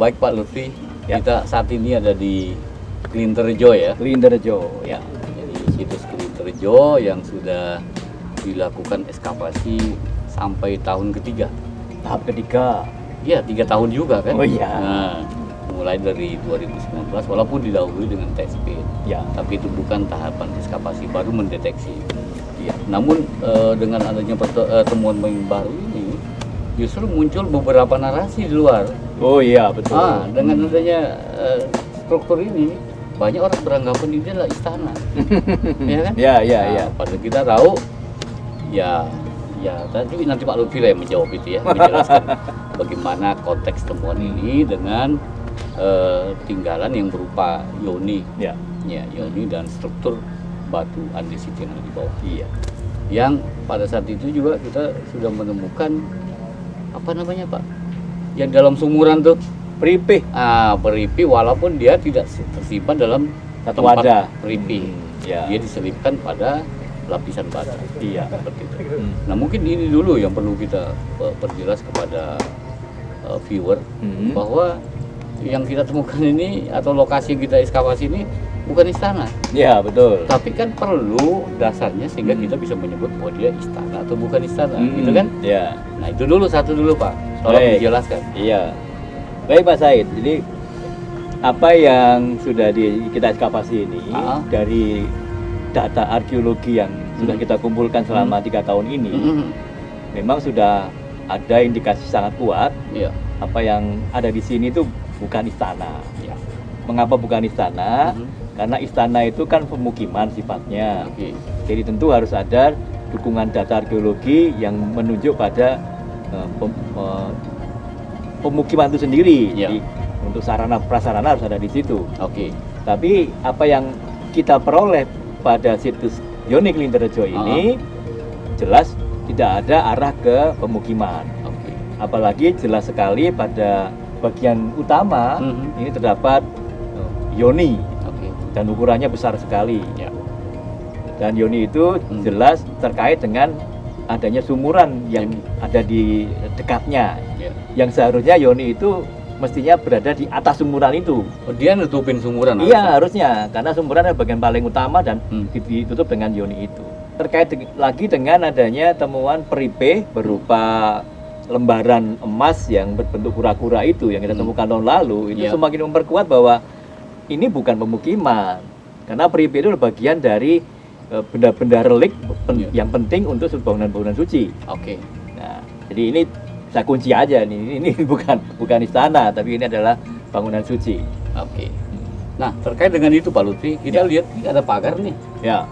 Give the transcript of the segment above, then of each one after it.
Baik Pak Lutfi, Ya. kita saat ini ada di Klinterjo ya. Klinterjo, ya. Jadi situs Klinterjo yang sudah dilakukan ekskavasi sampai tahun ketiga. Tahap ketiga. Iya, 3 tahun juga kan. Oh iya. Nah, mulai dari 2019 walaupun didahului dengan TSP. Ya. Tapi itu bukan tahapan ekskavasi, baru mendeteksi. Ya. Namun dengan adanya temuan yang baru ini justru muncul beberapa narasi di luar. Oh iya, betul. Dengan adanya struktur ini banyak orang beranggapan ini adalah istana. Ya kan? Ya, ya. Padahal kita tahu ya tadi nanti Pak Lutfi lah yang menjawab itu ya, menjelaskan bagaimana konteks temuan ini dengan tinggalan yang berupa yoni. Ya. Ya, yoni dan struktur batu andesit yang ada di bawah. Iya. Yang pada saat itu juga kita sudah menemukan apa namanya Pak? Yang dalam sumuran tuh Peripih. peripi walaupun dia tidak tersimpan dalam Satu tempat wadah. peripi. Ya. Dia diselipkan pada lapisan bata. Iya. Seperti itu. Nah, mungkin ini dulu yang perlu kita perjelas kepada viewer bahwa yang kita temukan ini atau lokasi yang kita ekskavasi ini bukan istana. Ya, betul. Tapi kan perlu dasarnya sehingga kita bisa menyebut bahwa dia istana atau bukan istana, gitu kan? Ya. Nah, itu dulu satu dulu Pak. Tolong Baik. dijelaskan. Iya. Baik Pak Said. Jadi apa yang sudah kita ekskavasi ini dari data arkeologi yang sudah kita kumpulkan selama 3 tahun ini, memang sudah ada indikasi sangat kuat. Iya. Apa yang ada di sini itu bukan istana. Ya. Mengapa bukan istana? Karena istana itu kan pemukiman sifatnya. Oke. Jadi tentu harus ada dukungan data arkeologi yang menunjuk pada pemukiman itu sendiri. Ya. Jadi untuk sarana prasarana harus ada di situ. Oke. Tapi apa yang kita peroleh pada situs Yoni Klinterjo ini jelas tidak ada arah ke pemukiman. Oke. Apalagi jelas sekali pada bagian utama ini terdapat yoni. Oke. Dan ukurannya besar sekali. Ya. Dan yoni itu jelas terkait dengan adanya sumuran yang ada di dekatnya. Ya. Yang seharusnya yoni itu mestinya berada di atas sumuran itu. Oh, dia nutupin sumuran. Iya, harusnya karena sumuran adalah bagian paling utama dan ditutup dengan yoni itu. Terkait lagi dengan adanya temuan peripe berupa lembaran emas yang berbentuk kura-kura itu yang kita temukan tahun lalu, itu semakin memperkuat bahwa ini bukan pemukiman. Karena peripe itu adalah bagian dari benda-benda relik yang penting untuk bangunan-bangunan suci. Oke. Nah, jadi ini saya kunci aja nih. Ini bukan istana, tapi ini adalah bangunan suci. Oke. Nah, terkait dengan itu Pak Lutfi, kita lihat ini ada pagar nih. Ya.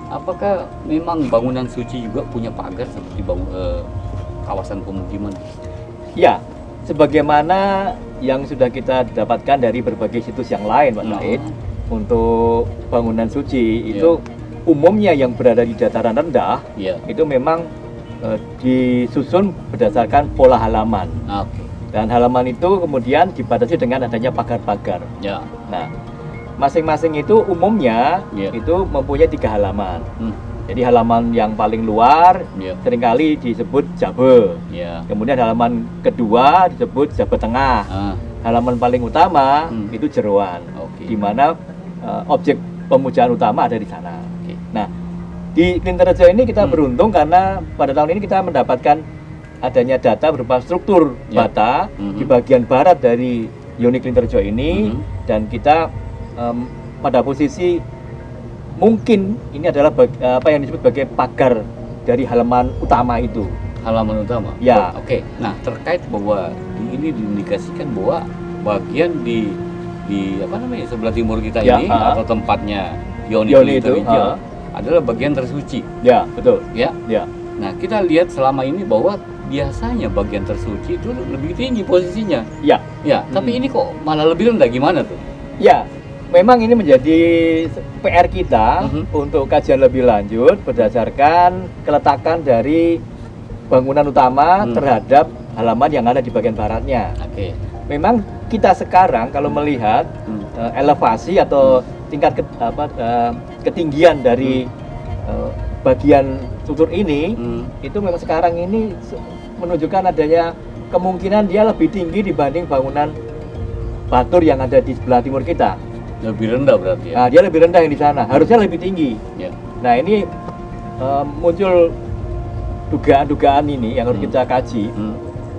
Apakah memang bangunan suci juga punya pagar seperti kawasan pemukiman? Ya, sebagaimana yang sudah kita dapatkan dari berbagai situs yang lain, Pak Said, untuk bangunan suci itu umumnya yang berada di dataran rendah, itu memang disusun berdasarkan pola halaman. Dan halaman itu kemudian dibatasi dengan adanya pagar-pagar. Ya. Nah, masing-masing itu umumnya itu mempunyai 3 halaman. Jadi halaman yang paling luar seringkali disebut jabe. Kemudian halaman kedua disebut jabe tengah. Halaman paling utama itu jeroan. Di mana objek pemujaan utama ada di sana. Nah, di Klinterjo ini kita beruntung karena pada tahun ini kita mendapatkan adanya data berupa struktur bata di bagian barat dari Yoni Klinterjo ini, dan kita pada posisi mungkin ini adalah apa yang disebut sebagai pagar dari halaman utama itu. Halaman utama? Ya. Oke. Nah, terkait bahwa ini diindikasikan bahwa bagian di apa namanya sebelah timur kita ini atau tempatnya Yoni Klinterjo adalah bagian tersuci. Ya, betul. Ya. Nah, kita lihat selama ini bahwa biasanya bagian tersuci itu lebih tinggi posisinya. Ya. Tapi ini kok malah lebih rendah, gimana tuh? Ya, memang ini menjadi PR kita untuk kajian lebih lanjut berdasarkan keletakan dari bangunan utama terhadap halaman yang ada di bagian baratnya. Oke. Memang kita sekarang kalau melihat elevasi atau tingkat ketinggian dari bagian struktur ini, itu memang sekarang ini menunjukkan adanya kemungkinan dia lebih tinggi dibanding bangunan batur yang ada di sebelah timur kita. Lebih rendah berarti ya? Nah, dia lebih rendah yang di sana, harusnya lebih tinggi. Ya. Nah, ini muncul dugaan-dugaan ini yang harus kita kaji.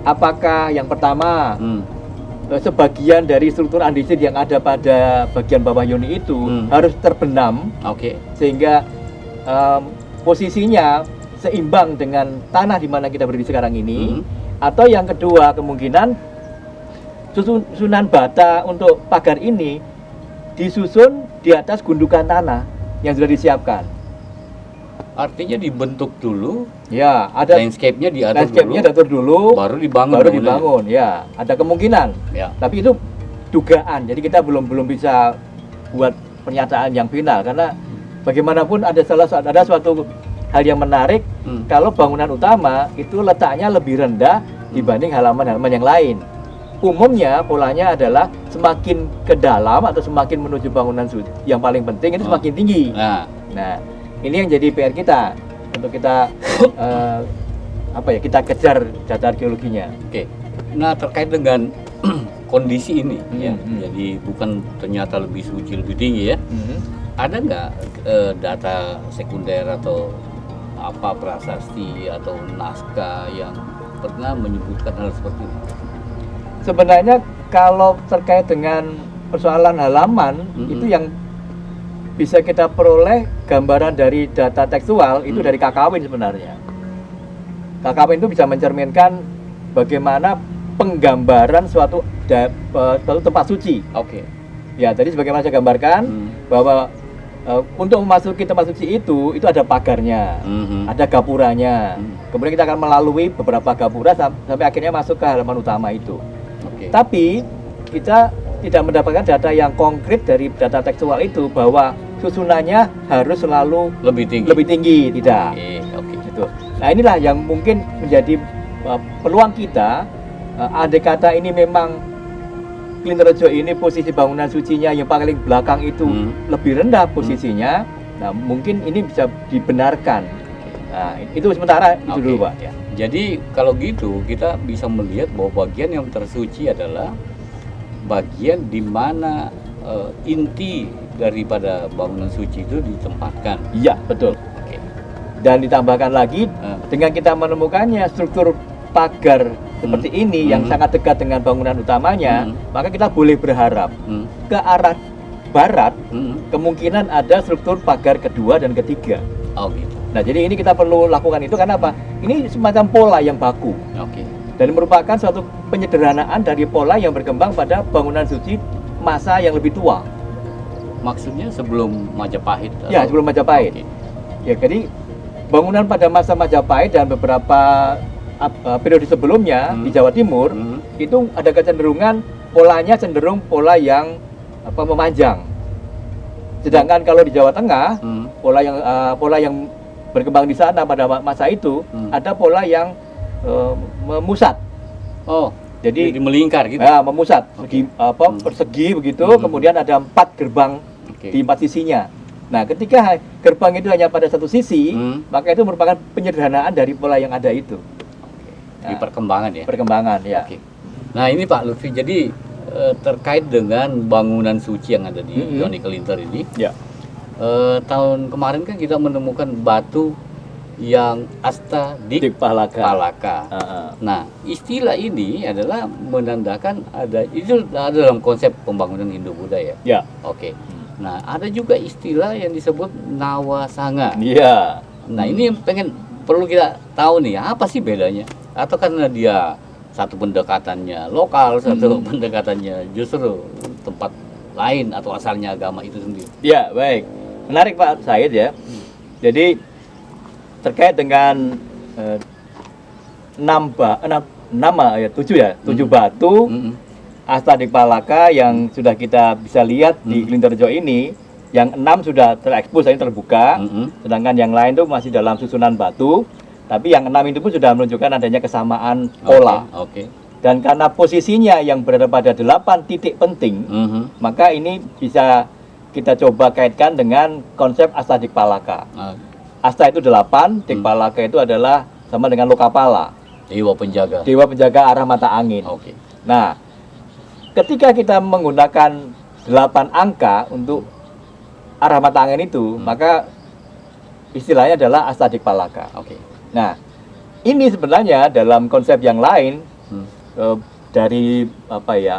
Apakah yang pertama sebagian dari struktur andesit yang ada pada bagian bawah yoni itu harus terbenam, sehingga posisinya seimbang dengan tanah di mana kita berdiri sekarang ini. Atau yang kedua, kemungkinan susunan bata untuk pagar ini disusun di atas gundukan tanah yang sudah disiapkan. Artinya dibentuk dulu, ya, ada landscape-nya diatur dulu, baru dibangun. Ya, ada kemungkinan. Ya. Tapi itu dugaan. Jadi kita belum bisa buat pernyataan yang final, karena bagaimanapun ada suatu hal yang menarik kalau bangunan utama itu letaknya lebih rendah dibanding halaman-halaman yang lain. Umumnya polanya adalah semakin ke dalam atau semakin menuju bangunan suci yang paling penting itu semakin tinggi. Nah, ini yang jadi PR kita untuk kita kita kejar data arkeologinya. Oke. Nah, terkait dengan kondisi ini ya, jadi bukan ternyata lebih suci, lebih tinggi ya. Ada nggak data sekunder atau apa prasasti atau naskah yang pernah menyebutkan hal seperti ini? Sebenarnya kalau terkait dengan persoalan halaman itu yang bisa kita peroleh gambaran dari data tekstual itu dari kakawin sebenarnya. Kakawin itu bisa mencerminkan bagaimana penggambaran suatu tempat suci. Ya, tadi sebagaimana saya gambarkan bahwa untuk memasuki tempat suci itu ada pagarnya, ada gapuranya. Kemudian kita akan melalui beberapa gapura sampai akhirnya masuk ke halaman utama itu. Tapi kita tidak mendapatkan data yang konkret dari data tekstual itu bahwa susunannya harus selalu lebih tinggi, tidak. Gitu. Nah, inilah yang mungkin menjadi peluang kita. Andai kata ini memang Klinterejo ini posisi bangunan sucinya yang paling belakang itu lebih rendah posisinya, nah mungkin ini bisa dibenarkan. Nah, itu sementara itu dulu, Pak. Ya. Jadi kalau gitu kita bisa melihat bahwa bagian yang tersuci adalah bagian di mana inti daripada bangunan suci itu ditempatkan. Iya, betul. Dan ditambahkan lagi dengan kita menemukannya struktur pagar seperti ini yang sangat dekat dengan bangunan utamanya, maka kita boleh berharap ke arah barat kemungkinan ada struktur pagar kedua dan ketiga. Gitu. Nah, jadi ini kita perlu lakukan itu karena apa? Ini semacam pola yang baku. Dan merupakan suatu penyederhanaan dari pola yang berkembang pada bangunan suci masa yang lebih tua. Maksudnya sebelum Majapahit? Ya, sebelum Majapahit. Ya, jadi bangunan pada masa Majapahit dan beberapa periode sebelumnya di Jawa Timur itu ada kecenderungan polanya cenderung pola yang memanjang. Sedangkan kalau di Jawa Tengah pola yang berkembang di sana pada masa itu ada pola yang memusat. Jadi melingkar gitu. Ya, memusat, persegi begitu. Kemudian ada 4 gerbang di 4 sisinya. Nah, ketika gerbang itu hanya pada satu sisi, maka itu merupakan penyederhanaan dari pola yang ada itu. Di perkembangan ya. Perkembangan ya. Nah, ini Pak Lutfi, jadi terkait dengan bangunan suci yang ada di Yoni Kelinter ini. Tahun kemarin kan kita menemukan batu yang Asta Dik Palaka. Nah, istilah ini adalah menandakan itu ada dalam konsep pembangunan Hindu-Buddha ya. Nah, ada juga istilah yang disebut Nawasanga. Nah, ini yang perlu kita tahu nih, apa sih bedanya? Atau karena dia satu pendekatannya lokal, satu pendekatannya justru tempat lain atau asalnya agama itu sendiri? Ya, baik. Menarik Pak Said ya. Jadi terkait dengan 7 batu Asta Dik Palaka yang sudah kita bisa lihat di Klinterejo ini, yang 6 sudah terekspos, ini terbuka, sedangkan yang lain itu masih dalam susunan batu. Tapi yang 6 itu pun sudah menunjukkan adanya kesamaan pola. Dan karena posisinya yang berada pada 8 titik penting, maka ini bisa kita coba kaitkan dengan konsep Asta Dik Palaka. Asta itu 8, Dik Palaka itu adalah sama dengan Lokapala. Dewa penjaga. Dewa penjaga arah mata angin. Nah, ketika kita menggunakan 8 angka untuk arah mata angin itu, maka istilahnya adalah Astadikpalaka. Nah, ini sebenarnya dalam konsep yang lain dari apa ya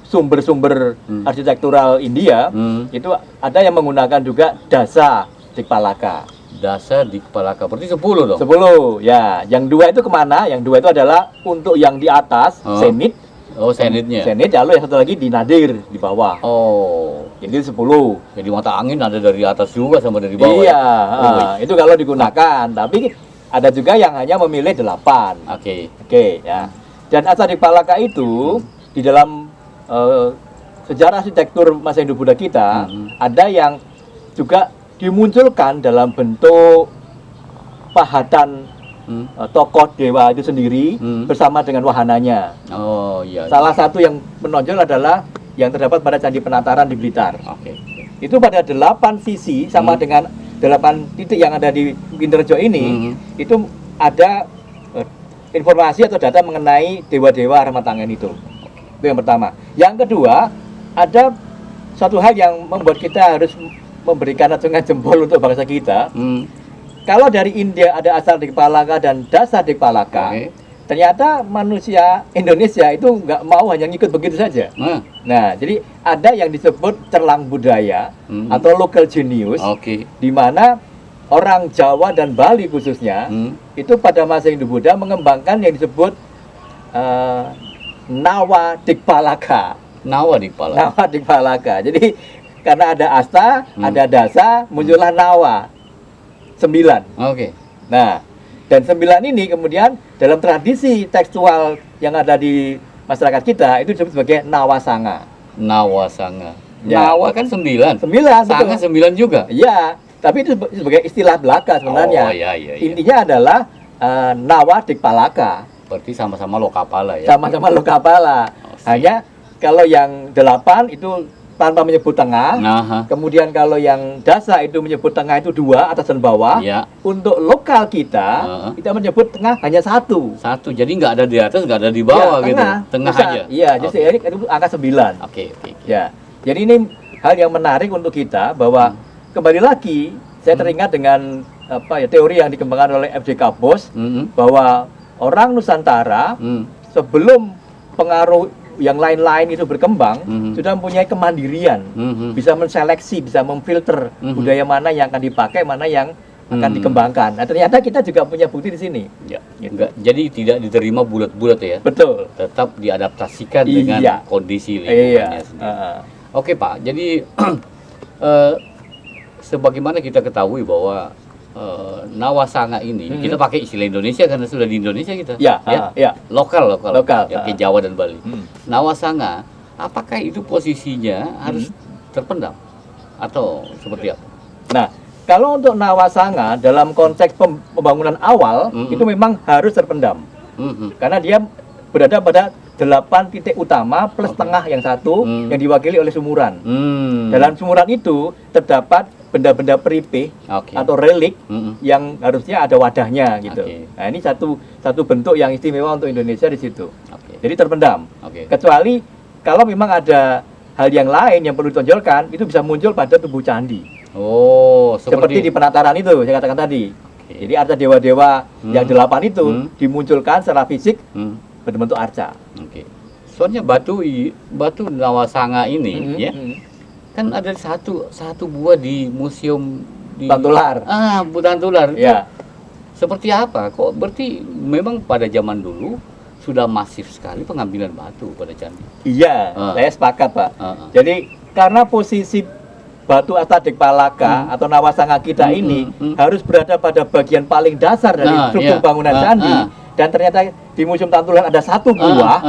sumber-sumber arsitektural India itu ada yang menggunakan juga Dasa Dikpalaka. Dasa Dikpalaka, berarti 10 dong? 10, ya. Yang 2 itu kemana? Yang 2 itu adalah untuk yang di atas, Zenit. Oh, Zenitnya. Zenit, lalu yang satu lagi di Nadir, di bawah. Oh. Ini 10. Jadi mata angin ada dari atas juga sama dari bawah. Iya, itu kalau digunakan. Tapi ada juga yang hanya memilih 8. Oke, ya. Dan Astadikpalaka itu di dalam sejarah arsitektur masa Hindu-Buddha kita, ada yang juga dimunculkan dalam bentuk pahatan tokoh dewa itu sendiri bersama dengan wahananya. Oh iya. Salah satu yang menonjol adalah yang terdapat pada Candi Penataran di Blitar. Itu pada 8 sisi sama dengan 8 titik yang ada di Indrajaya ini, itu ada informasi atau data mengenai dewa-dewa arah mata angin itu. Itu yang pertama. Yang kedua, ada satu hal yang membuat kita harus memberikan acungan jempol untuk bangsa kita. Kalau dari India ada Astadikpalaka dan Dasa Dikpalaka, ternyata manusia Indonesia itu nggak mau hanya ngikut begitu saja. Nah, jadi ada yang disebut cerlang budaya atau local genius, di mana orang Jawa dan Bali khususnya itu pada masa Hindu-Buddha mengembangkan yang disebut Nawa Dikpalaka. Nawa Dikpalaka. Jadi karena ada Asta, ada Dasa, muncullah Nawa. 9. Nah, dan 9 ini kemudian dalam tradisi tekstual yang ada di masyarakat kita itu disebut sebagai Nawasanga. Ya. Nawa kan 9. Sanga 9 juga. Iya, tapi itu sebagai istilah belaka sebenarnya. Iya. Intinya adalah Nawa Dikpalaka. Berarti sama-sama Lokapala ya. Sama-sama Lokapala. Hanya kalau yang 8 itu tanpa menyebut tengah. Kemudian kalau yang Dasa itu menyebut tengah itu 2 atas dan bawah. Untuk lokal kita menyebut tengah hanya 1. Jadi nggak ada di atas, nggak ada di bawah gitu. Tengah aja. Iya, jadi itu angka 9. Ya. Jadi ini hal yang menarik untuk kita bahwa kembali lagi saya teringat dengan teori yang dikembangkan oleh F.J. Bos bahwa orang Nusantara sebelum pengaruh yang lain-lain itu berkembang, sudah mempunyai kemandirian, bisa menseleksi, bisa memfilter budaya mana yang akan dipakai, mana yang akan dikembangkan. Nah, ternyata kita juga punya bukti di sini. Jadi tidak diterima bulat-bulat ya. Betul. Tetap diadaptasikan dengan kondisi lingkungannya sendiri. Oke Pak, jadi sebagaimana kita ketahui bahwa Nawasanga ini kita pakai istilah Indonesia karena sudah di Indonesia kita. Lokal. Ya, ke Jawa dan Bali. Nawasanga, apakah itu posisinya harus terpendam atau seperti apa? Nah, kalau untuk Nawasanga dalam konteks pembangunan awal itu memang harus terpendam. Karena dia berada pada 8 titik utama plus tengah yang satu yang diwakili oleh sumuran. Dalam sumuran itu terdapat benda-benda peripeh atau relik yang harusnya ada wadahnya gitu. Nah, ini satu bentuk yang istimewa untuk Indonesia di situ. Jadi terpendam. Kecuali kalau memang ada hal yang lain yang perlu ditonjolkan, itu bisa muncul pada tubuh candi. Seperti di penataran itu saya katakan tadi. Jadi arca dewa-dewa yang 8 itu dimunculkan secara fisik berbentuk arca. Soalnya batu Nawasanga ini kan ada satu buah di museum di Tantular. Tantular. Ya. Seperti apa? Kok berarti memang pada zaman dulu sudah masif sekali pengambilan batu pada candi. Iya, saya sepakat, Pak. Jadi karena posisi batu Astadikpalaka atau Nawasanga kita ini harus berada pada bagian paling dasar dari struktur bangunan candi dan ternyata di Museum Tantular ada 1 buah,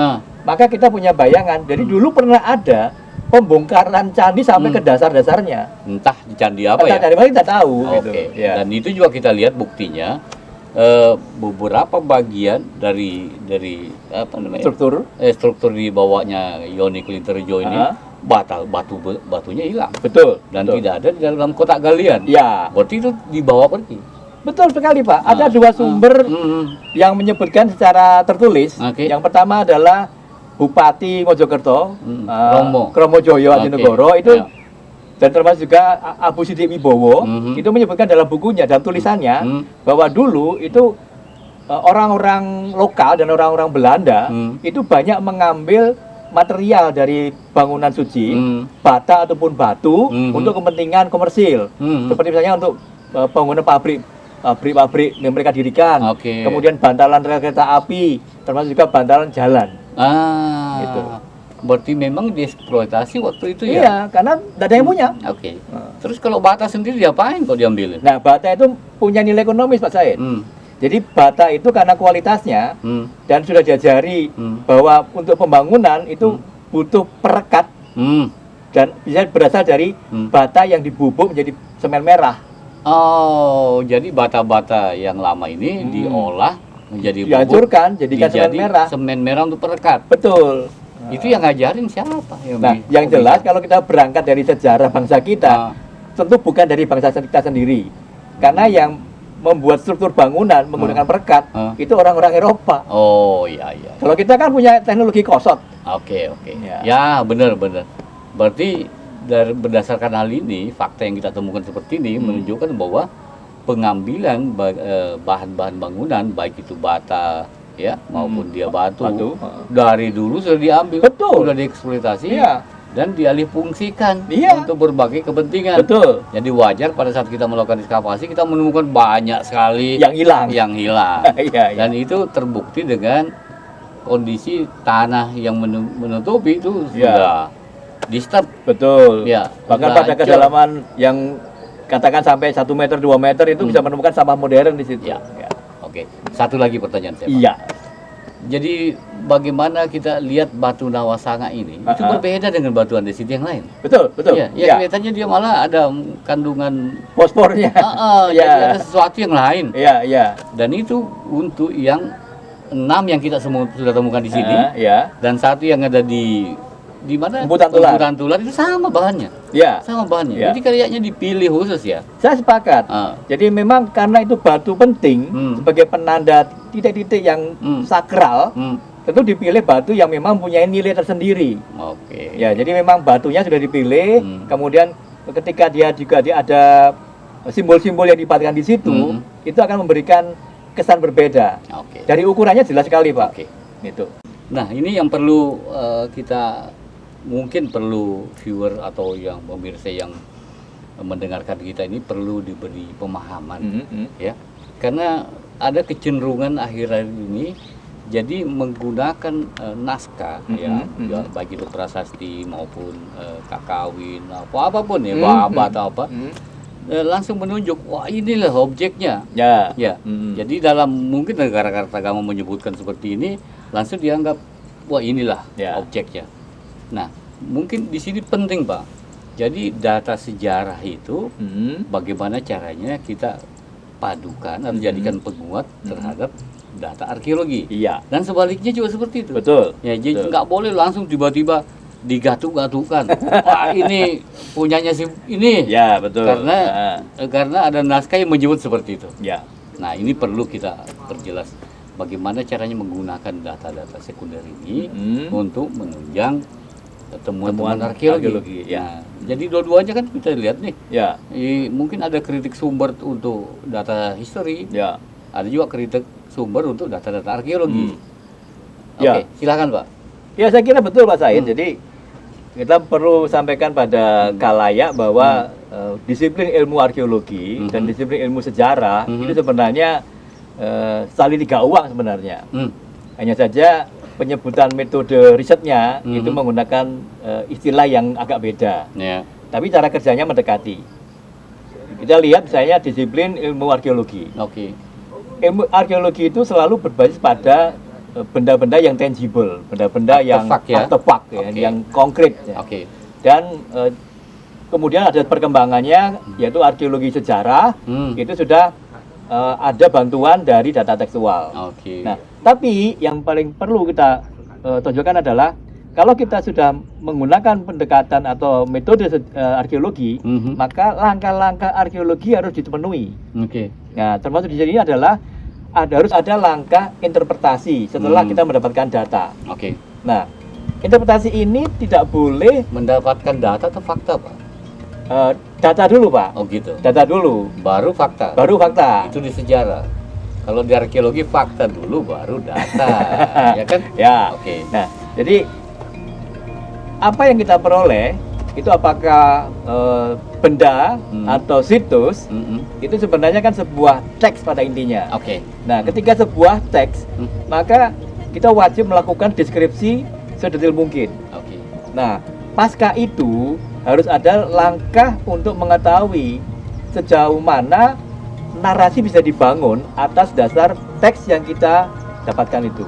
maka kita punya bayangan. Jadi dulu pernah ada pembongkaran candi sampai ke dasar-dasarnya. Entah di candi apa ya? Candi mana kita tahu. Gitu. Dan itu juga kita lihat buktinya beberapa bagian dari apa namanya? Struktur di bawahnya Yoni Klinterjo ini batunya hilang. Betul. Dan tidak ada di dalam kotak galian. Ya. Berarti itu dibawa pergi. Betul sekali, Pak. Ada 2 sumber yang menyebutkan secara tertulis. Yang pertama adalah Bupati Mojokerto, Kromojoyo Adinegoro itu, dan termasuk juga Abu Sidik Wibowo, itu menyebutkan dalam bukunya dan tulisannya bahwa dulu itu orang-orang lokal dan orang-orang Belanda itu banyak mengambil material dari bangunan suci, bata ataupun batu untuk kepentingan komersil, seperti misalnya untuk bangunan pabrik yang mereka dirikan, kemudian bantalan kereta api, termasuk juga bantalan jalan. Gitu. Berarti memang dieksploitasi waktu itu ya? Iya, karena tidak ada yang punya. Terus kalau bata sendiri diapain kok diambilin? Nah, bata itu punya nilai ekonomis, Pak Said. Jadi bata itu karena kualitasnya dan sudah diajari bahwa untuk pembangunan itu butuh perekat dan bisa berasal dari bata yang dibubuk menjadi semen merah. Oh, jadi bata-bata yang lama ini diolah menjadi bubuk, dihancurkan, jadikan semen merah. Semen merah untuk perekat. Betul. Itu yang ngajarin siapa? Yang jelas kalau kita berangkat dari sejarah bangsa kita, tentu bukan dari bangsa kita sendiri. Karena yang membuat struktur bangunan menggunakan perekat itu orang-orang Eropa. Oh iya. Kalau kita kan punya teknologi kosot. Oke. Ya benar. Berarti berdasarkan hal ini, fakta yang kita temukan seperti ini menunjukkan bahwa pengambilan bahan-bahan bangunan, baik itu bata ya maupun dia batu. Dari dulu sudah diambil, sudah dieksploitasi. Dan dialihfungsikan untuk berbagai kepentingan. Jadi wajar pada saat kita melakukan ekskavasi kita menemukan banyak sekali yang hilang. Dan itu terbukti dengan kondisi tanah yang menutupi itu sudah disturb. Bahkan pada kedalaman yang katakan sampai 1 meter 2 meter itu bisa menemukan sampah modern di situ. Oke. Satu lagi pertanyaan saya. Jadi bagaimana kita lihat batu Nawasanga ini itu berbeda dengan batu andesit yang lain. Betul. Kelihatannya dia malah ada kandungan fosfornya. Jadi ada sesuatu yang lain. Dan itu untuk yang 6 yang kita semua sudah temukan di sini. Dan 1 yang ada di mana? Embutan tular itu sama bahannya. Sama bahannya. Jadi kayaknya dipilih khusus ya. Saya sepakat. Jadi memang karena itu batu penting sebagai penanda titik-titik yang sakral, tentu dipilih batu yang memang punya nilai tersendiri. Jadi memang batunya sudah dipilih, kemudian ketika dia juga ada simbol-simbol yang dipatahkan di situ, itu akan memberikan kesan berbeda. Dari ukurannya jelas sekali, Pak. Itu. Nah, ini yang perlu kita mungkin perlu viewer atau yang pemirsa yang mendengarkan kita ini perlu diberi pemahaman ya, karena ada kecenderungan akhir-akhir ini jadi menggunakan naskah ya, baik itu prasasti maupun kakawin apapun ya, baba atau apa, langsung menunjuk wah inilah objeknya jadi dalam mungkin negara Kartagama menyebutkan seperti ini langsung dianggap wah inilah objeknya. Nah, mungkin di sini penting, Pak. Jadi data sejarah itu bagaimana caranya kita padukan atau jadikan penguat terhadap data arkeologi. Dan sebaliknya juga seperti itu. Jadi nggak boleh langsung tiba-tiba digatuk-gatukan. Wah, ini punyanya si ini. Karena ada naskah yang menyebut seperti itu. Nah, ini perlu kita perjelas bagaimana caranya menggunakan data-data sekunder ini untuk menunjang temuan arkeologi. Nah, jadi dua-duanya kan kita lihat nih. Mungkin ada kritik sumber untuk data history. Ada juga kritik sumber untuk data-data arkeologi. Oke, silakan, Pak. Saya kira betul, Pak Said. Jadi kita perlu sampaikan pada khalayak bahwa disiplin ilmu arkeologi dan disiplin ilmu sejarah itu sebenarnya saling 3 uang sebenarnya. Hanya saja penyebutan metode risetnya itu menggunakan istilah yang agak beda. Tapi cara kerjanya mendekati. Kita lihat misalnya disiplin ilmu arkeologi. Ilmu arkeologi itu selalu berbasis pada benda-benda yang tangible, benda-benda yang artefak yang konkret. Dan kemudian ada perkembangannya yaitu arkeologi sejarah, itu sudah ada bantuan dari data tekstual. Nah, tapi yang paling perlu kita tunjukkan adalah kalau kita sudah menggunakan pendekatan atau metode arkeologi, maka langkah-langkah arkeologi harus dipenuhi. Nah, termasuk di sini adalah harus ada langkah interpretasi setelah kita mendapatkan data. Nah, interpretasi ini tidak boleh mendapatkan data atau fakta, Pak? Data dulu, Pak. Oh gitu. Data dulu. Baru fakta. Baru fakta. Itu di sejarah. Kalau di arkeologi fakta dulu, baru data, ya kan? Ya. Oke. Nah, jadi apa yang kita peroleh itu apakah benda atau situs itu sebenarnya kan sebuah teks pada intinya. Oke. Nah, ketika sebuah teks, maka kita wajib melakukan deskripsi sedetail mungkin. Oke. Nah, pasca itu harus ada langkah untuk mengetahui sejauh mana narasi bisa dibangun atas dasar teks yang kita dapatkan itu.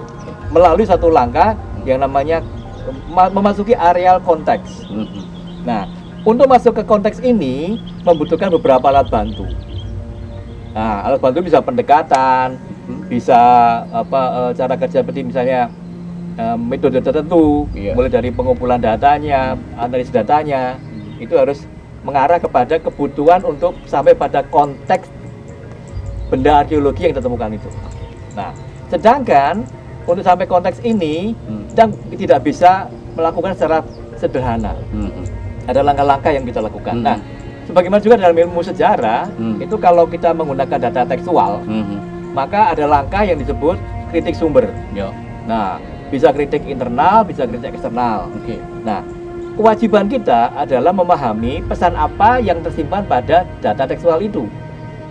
Melalui satu langkah yang namanya memasuki areal konteks. Nah, untuk masuk ke konteks ini membutuhkan beberapa alat bantu. Nah, alat bantu bisa pendekatan, bisa cara kerja seperti misalnya metode tertentu, mulai dari pengumpulan datanya, analisis datanya, itu harus mengarah kepada kebutuhan untuk sampai pada konteks benda arkeologi yang ditemukan itu. Nah, sedangkan untuk sampai konteks ini kita tidak bisa melakukan secara sederhana. Ada langkah-langkah yang kita lakukan. Nah, sebagaimana juga dalam ilmu sejarah, itu kalau kita menggunakan data tekstual, maka ada langkah yang disebut kritik sumber. Nah, bisa kritik internal, bisa kritik eksternal. Nah, kewajiban kita adalah memahami pesan apa yang tersimpan pada data tekstual itu.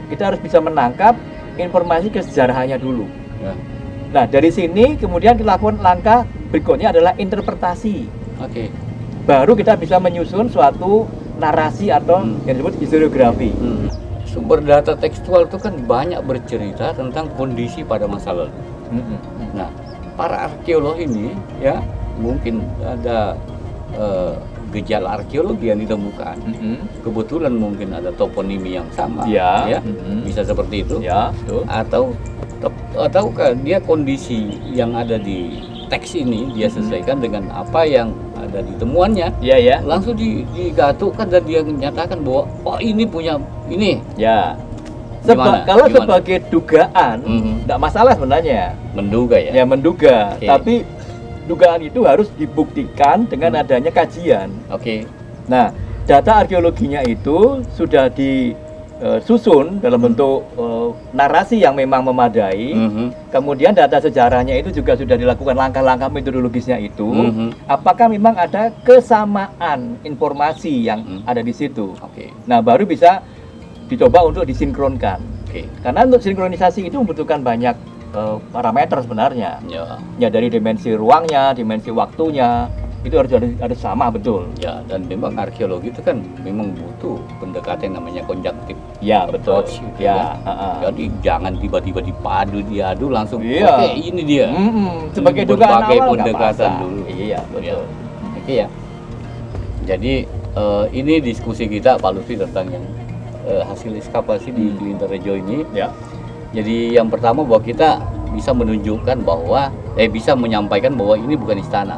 Kita harus bisa menangkap informasi kesejarahannya dulu. Nah, dari sini kemudian kita lakukan langkah berikutnya adalah interpretasi. Baru kita bisa menyusun suatu narasi atau yang disebut historiografi. Sumber data tekstual itu kan banyak bercerita tentang kondisi pada masa lalu. Nah, para arkeolog ini ya mungkin ada gejala arkeologi yang ditemukan. Kebetulan mungkin ada toponimi yang sama, ya. Bisa seperti itu. Ataukah dia kondisi yang ada di teks ini dia sesuaikan dengan apa yang ada di temuannya, langsung digatukan dan dia menyatakan bahwa oh ini punya ini. Kalau sebagai dugaan, tidak masalah sebenarnya. Menduga ya. Ya menduga, tapi dugaan itu harus dibuktikan dengan adanya kajian. Nah, data arkeologinya itu sudah disusun dalam bentuk narasi yang memang memadai. Kemudian data sejarahnya itu juga sudah dilakukan langkah-langkah metodologisnya itu. Apakah memang ada kesamaan informasi yang ada di situ? Nah, baru bisa dicoba untuk disinkronkan. Karena untuk sinkronisasi itu membutuhkan banyak parameter sebenarnya. Ya dari dimensi ruangnya, dimensi waktunya, itu harus sama betul. Dan memang arkeologi itu kan memang butuh pendekatan yang namanya konjunktif. Betul. Jadi jangan tiba-tiba diadu langsung oke ini dia. Sebagai dugaan awal pendekatan dulu. Betul. Ya. Jadi ini diskusi kita Pak Lutfi tentang yang hasil ekskavasi di Interrejo ini. Jadi yang pertama bahwa kita bisa menunjukkan bahwa bisa menyampaikan bahwa ini bukan istana.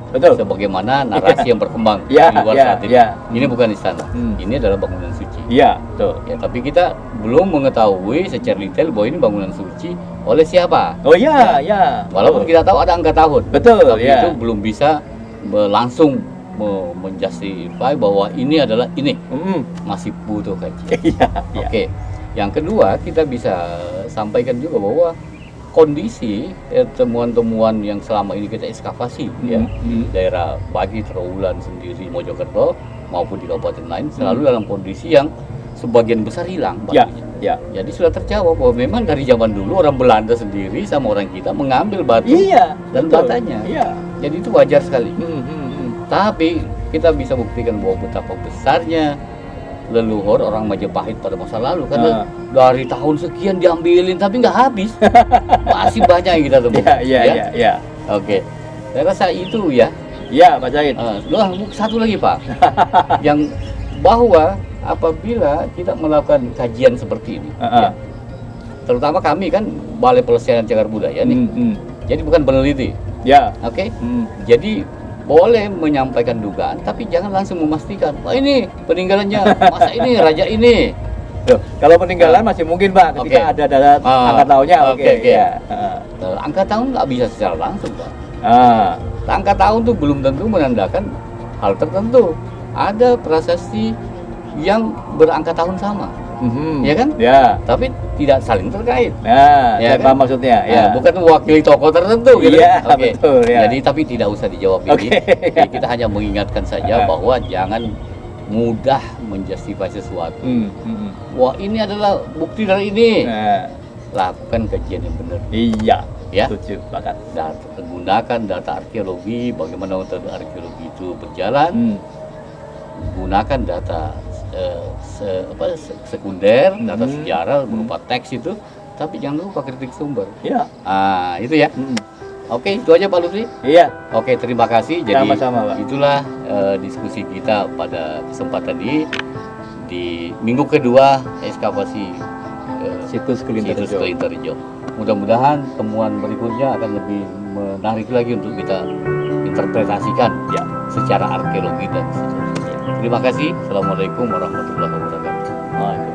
Betul. Sebagaimana narasi yang berkembang di luar saat ini. Ini bukan istana. Ini adalah bangunan suci. Betul. Tapi kita belum mengetahui secara detail bahwa ini bangunan suci oleh siapa. Walaupun kita tahu ada angka tahun. Betul. Tapi itu belum bisa langsung menjustify bahwa ini adalah ini. Masih butuh kajian. Yang kedua, kita bisa sampaikan juga bahwa kondisi temuan-temuan yang selama ini kita ekskavasi daerah bagi Trawulan sendiri, Mojokerto maupun di kabupaten lain selalu dalam kondisi yang sebagian besar hilang batunya. Jadi sudah terjawab bahwa memang dari zaman dulu orang Belanda sendiri sama orang kita mengambil batu dan batanya. Jadi itu wajar sekali. Tapi kita bisa buktikan bahwa betapa besarnya leluhur orang Majapahit pada masa lalu karena dari tahun sekian diambilin tapi nggak habis. Masih banyak yang kita temukan. Saya rasa itu Pak Said. Satu lagi Pak, yang bahwa apabila kita melakukan kajian seperti ini, terutama kami kan Balai Pelestarian Cagar Budaya nih, jadi bukan peneliti. Jadi boleh menyampaikan dugaan, tapi jangan langsung memastikan, ini peninggalannya, masa ini raja ini. Kalau peninggalan masih mungkin Pak, ketika ada data angka tahunnya. Angka tahun nggak bisa secara langsung Pak. Angka tahun tuh belum tentu menandakan hal tertentu. Ada prasasti yang berangka tahun sama, ya kan? Ya. Tapi tidak saling terkait. Ya kan? Maksudnya? Ya. Bukan mewakili tokoh tertentu, gitu. Iya, betul. Ya. Jadi tapi tidak usah dijawab ini. Jadi, kita hanya mengingatkan saja bahwa jangan mudah menjustify sesuatu. Wah, ini adalah bukti dari ini. Lakukan kajian yang benar. Iya. Ya. Setuju, Pak. Gunakan data arkeologi, bagaimana metode arkeologi itu berjalan. Gunakan data sekunder, data sejarah berupa teks itu, tapi jangan lupa kritik sumber. Iya. Itu ya. Oke, itu aja Pak Lutfi. Iya. Oke, terima kasih. Jadi sama-sama, Pak. Itulah diskusi kita pada kesempatan ini di minggu kedua ekskavasi situs Kelinterjo. Mudah-mudahan temuan berikutnya akan lebih menarik lagi untuk kita interpretasikan ya secara arkeologi dan seterusnya. Terima kasih. Assalamualaikum warahmatullahi wabarakatuh.